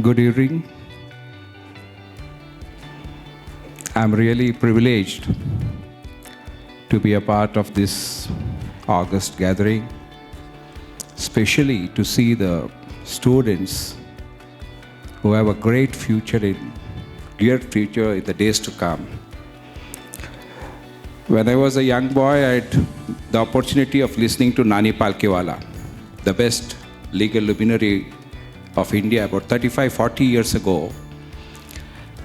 Good evening. I'm really privileged to be a part of this August gathering, especially to see the students who have a great future in the days to come. When I was a young boy, I had the opportunity of listening to Nani Palkhiwala, the best legal luminary of India about 35-40 years ago.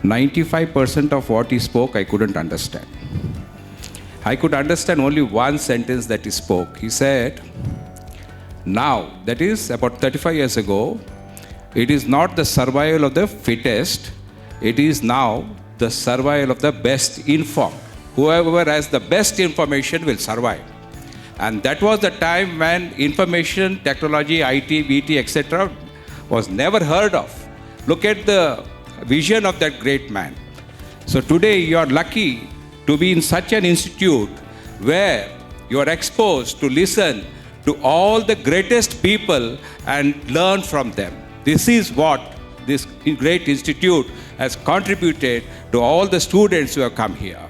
95% of what he spoke I couldn't understand. I could understand only one sentence that he spoke. He said, now, that is about 35 years ago, it is not the survival of the fittest, it is now the survival of the best informed. Whoever has the best information will survive. And that was the time when information, technology, IT, BT, etc. was never heard of. Look at the vision of that great man. So today you are lucky to be in such an institute where you are exposed to listen to all the greatest people and learn from them. This is what this great institute has contributed to all the students who have come here.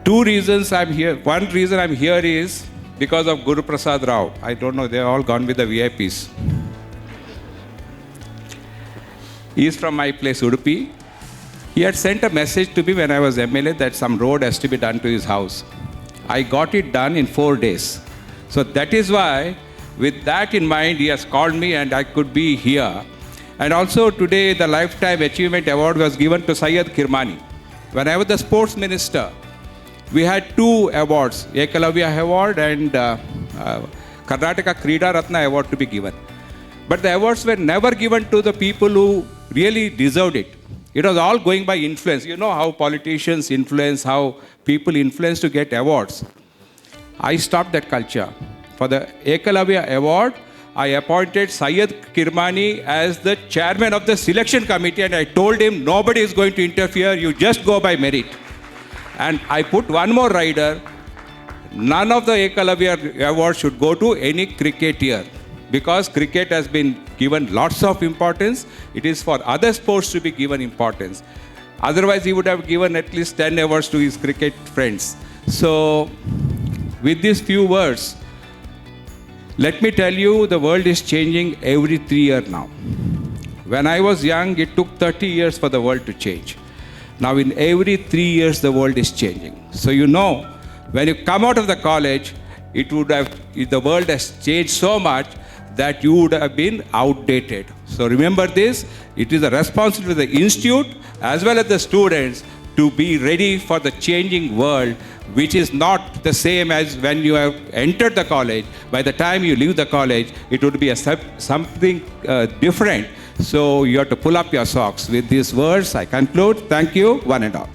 Two reasons I'm here. One reason I'm here is because of Guru Prasad Rao. I don't know, they're all gone with the VIPs. He is from my place, Udupi. He had sent a message to me when I was MLA that some road has to be done to his house. I got it done in 4 days. So that is why, with that in mind, he has called me and I could be here. And also today, the Lifetime Achievement Award was given to Syed Kirmani. When I was the sports minister, we had 2 awards, Ekalavya Award and Karnataka Krida Ratna Award to be given. But the awards were never given to the people who really deserved it. It was all going by influence. You know how politicians influence, how people influence to get awards. I stopped that culture. For the Ekalavya Award, I appointed Syed Kirmani as the chairman of the selection committee and I told him nobody is going to interfere, you just go by merit. And I put one more rider, none of the Ekalavya awards should go to any cricketer because cricket has been given lots of importance. It is for other sports to be given importance. Otherwise, he would have given at least 10 awards to his cricket friends. So, with these few words, let me tell you, the world is changing every 3 years now. When I was young, it took 30 years for the world to change. Now in every 3 years, the world is changing. So you know, when you come out of the college, the world has changed so much that you would have been outdated. So remember this, it is a responsibility of the institute as well as the students to be ready for the changing world, which is not the same as when you have entered the college. By the time you leave the college, it would be something different. So you have to pull up your socks. With these words, I conclude. Thank you, one and all.